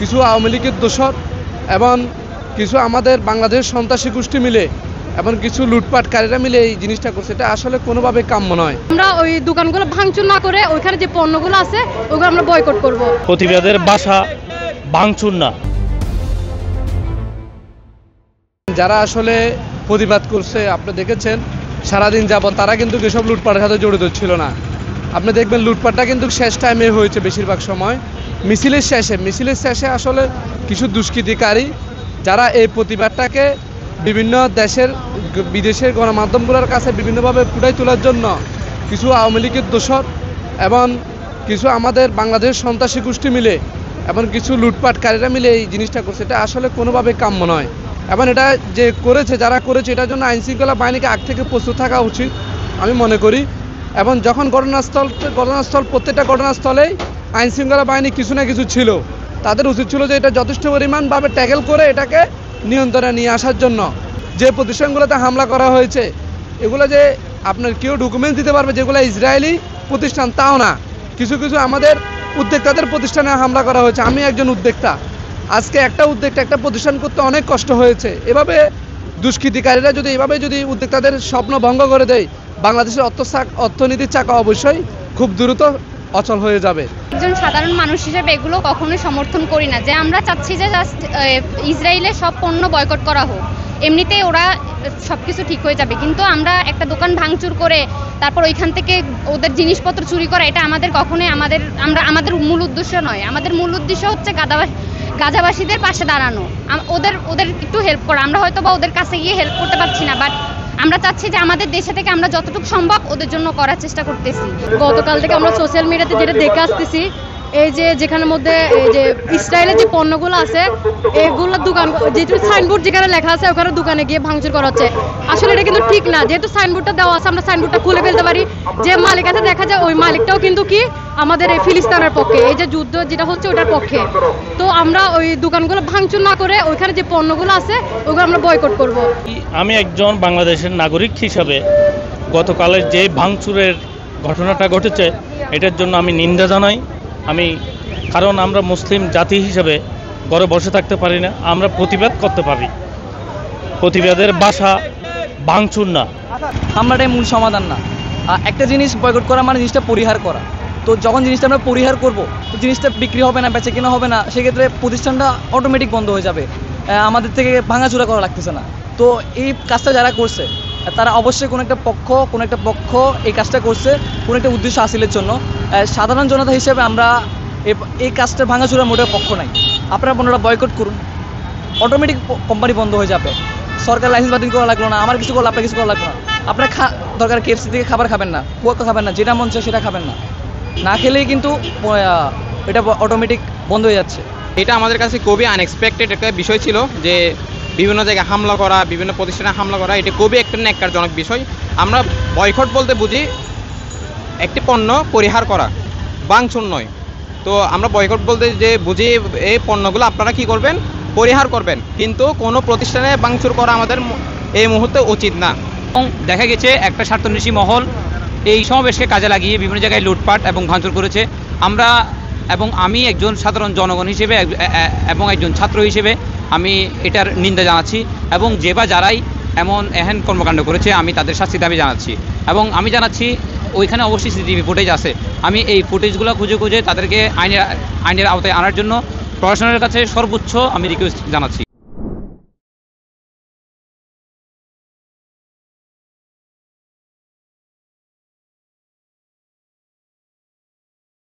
কিছু আওয়ামী লীগের দোসর এবং কিছু আমাদের বাংলাদেশ সন্ত্রাসী গোষ্ঠী মিলে এবং কিছু লুটপাটকারীরা মিলে এই জিনিসটা করছে। এটা আসলে কোনোভাবে কাম্য নয়। আমরা ওই দোকানগুলো ভাঙচুর না করে ওইখানে যে পণ্যগুলো আছে ওগুলো আমরা বয়কট করব। প্রতিবাদের বাসা ভাঙচুর না। যারা আসলে প্রতিবাদ করছে আপনি দেখেছেন সারাদিন যাবত তারা কিন্তু এসব লুটপাটের সাথে জড়িত ছিল না। আপনি দেখবেন লুটপাটটা কিন্তু শেষ টাইমে হয়েছে বেশিরভাগ সময়। মিছিলের শেষে আসলে কিছু দুষ্কৃতিকারী যারা এই প্রতিবাদটাকে বিভিন্ন বিদেশের গণমাধ্যমগুলোর কাছে বিভিন্নভাবে ফুটাই তোলার জন্য কিছু আওয়ামী লীগের দোসর এবং কিছু আমাদের বাংলাদেশ সন্ত্রাসী গোষ্ঠী মিলে এবং কিছু লুটপাটকারীরা মিলে এই জিনিসটা করছে। এটা আসলে কোনোভাবে কাম্য নয়। এবং এটা যে করেছে যারা করেছে এটার জন্য আইনশৃঙ্খলা বাহিনীকে আগ থেকে প্রস্তুত থাকা উচিত আমি মনে করি। এবং যখন ঘটনাস্থল প্রত্যেকটা ঘটনাস্থলেই আইনশৃঙ্খলা বাহিনী কিছু না কিছু ছিল, তাদের উচিত ছিল যে এটা যথেষ্ট পরিমাণভাবে ট্যাকেল করে এটাকে নিয়ন্ত্রণে নিয়ে আসার জন্য। যে প্রতিষ্ঠানগুলোতে হামলা করা হয়েছে এগুলো যে আপনার কেউ ডকুমেন্টস দিতে পারবে যেগুলো ইসরায়েলি প্রতিষ্ঠান তাও না, কিছু কিছু আমাদের উদ্যোক্তাদের প্রতিষ্ঠানে হামলা করা হয়েছে। আমি একজন উদ্যোক্তা, আজকে একটা প্রতিষ্ঠান করতে অনেক কষ্ট হয়েছে। এভাবে দুষ্কৃতিকারীরা যদি উদ্যোক্তাদের স্বপ্ন ভঙ্গ করে দেয়, বাংলাদেশের অর্থনীতির চাকা অবশ্যই খুব দ্রুত অচল হয়ে যাবে। একজন সাধারণ মানুষ হিসেবে এগুলো কখনোই সমর্থন করি না। যে আমরা চাচ্ছি যে জাস্ট ইসরায়েলের সব পণ্য বয়কট করা হোক, এমনিতেই ওরা সব কিছু ঠিক হয়ে যাবে। কিন্তু আমরা একটা দোকান ভাঙচুর করে তারপর ওইখান থেকে ওদের জিনিসপত্র চুরি করা, এটা আমাদের কখনোই আমাদের মূল উদ্দেশ্য নয়। আমাদের মূল উদ্দেশ্য হচ্ছে গাজাবাসীদের পাশে দাঁড়ানো, ওদের একটু হেল্প করা। আমরা হয়তো বা ওদের কাছে গিয়ে হেল্প করতে পারছি না, বাট আমরা চাচ্ছি যে আমাদের দেশে থেকে আমরা যতটুকু সম্ভব ওদের জন্য করার চেষ্টা করতেছি। গতকাল থেকে আমরা সোশ্যাল মিডিয়াতে যেটা দেখে আসতেছি, এই যে যেখানের মধ্যে এই যে ইসরায়েলের যে পণ্যগুলো আছে এগুলোর দোকান যেহেতু সাইনবোর্ড যেখানে লেখা আছে ওখানে দোকানে গিয়ে ভাঙচুর করা হচ্ছে। আসলে এটা কিন্তু ঠিক না। যেহেতু সাইনবোর্ডটা দেওয়া আছে আমরা সাইনবোর্ডটা খুলে ফেলতে পারি। যে মালিক আছে দেখা যায় ওই মালিকটাও কিন্তু কি আমাদের এই ফিলিস্তিনের পক্ষে, এই যে যুদ্ধ যেটা হচ্ছে ওটার পক্ষে। তো আমরা ওই দোকানগুলো ভাঙচুর না করে ওইখানে যে পণ্যগুলো আছে ওগুলো আমরা বয়কট করব। আমি একজন বাংলাদেশের নাগরিক হিসাবে গতকালের যে ভাঙচুরের ঘটনাটা ঘটেছে এটার জন্য আমি নিন্দা জানাই। কারণ আমরা মুসলিম জাতি হিসেবে ঘরে বসে থাকতে পারি না, আমরা প্রতিবাদ করতে পারি। প্রতিবাদের বাসা ভাঙচুর না। হামলাটাই মূল সমাধান না। একটা জিনিস বয়কট করা মানে জিনিসটা পরিহার করা। তো যখন জিনিসটা আমরা পরিহার করব তো জিনিসটা বিক্রি হবে না, বেচা কেনা হবে না, সেক্ষেত্রে প্রতিষ্ঠানটা অটোমেটিক বন্ধ হয়ে যাবে। আমাদের থেকে ভাঙাচুরা করা লাগতেছে না। তো এই কাজটা যারা করছে তারা অবশ্যই কোনো একটা পক্ষ এই কাজটা করছে কোনো একটা উদ্দেশ্য হাসিলের জন্য। সাধারণ জনতা হিসেবে আমরা এই কাজটা ভাঙাচুরার মোটেও পক্ষ নাই। আপনারা পণ্যটা বয়কট করুন, অটোমেটিক কোম্পানি বন্ধ হয়ে যাবে। সরকার লাইসেন্স বাতিল করা লাগলো না, আমার কিছু করলো, আপনার কিছু করা লাগলো না। আপনার দরকার KFC থেকে খাবার খাবেন না, কুয়াকা খাবেন না, যেটা মন চায় সেটা খাবেন না। না খেলেই কিন্তু এটা অটোমেটিক বন্ধ হয়ে যাচ্ছে। এটা আমাদের কাছে খুবই আনএক্সপেক্টেড একটা বিষয় ছিল যে বিভিন্ন জায়গায় হামলা করা, বিভিন্ন প্রতিষ্ঠানে হামলা করা, এটা খুবই একটা ন্যাক্কারজনক বিষয়। আমরা বয়কট বলতে বুঝি একটি পণ্য পরিহার করা, ভাঙচুর নয়। তো আমরা বয়কট বলতে যে বুঝি এই পণ্যগুলো আপনারা কি করবেন, পরিহার করবেন, কিন্তু কোনো প্রতিষ্ঠানে ভাঙচুর করা আমাদের এই মুহূর্তে উচিত না। এবং দেখা গেছে একটা স্বার্থন্বেষী মহল এই সমাবেশকে কাজে লাগিয়ে বিভিন্ন জায়গায় লুটপাট এবং ভাঙচুর করেছে। আমি একজন সাধারণ জনগণ হিসেবে এবং একজন ছাত্র হিসেবে আমি এটার নিন্দা জানাচ্ছি এবং যারাই এহেন কর্মকাণ্ড করেছে আমি তাদের শাস্তি দাবি জানাচ্ছি। এবং আমি জানাচ্ছি ওইখানে অবশ্যই CCTV ফুটেজ আছে, আমি এই ফুটেজগুলো খুঁজে তাদেরকে আইনের আওতায় আনার জন্য প্রশাসনের কাছে সর্বোচ্চ আমি রিকোয়েস্ট জানাচ্ছি।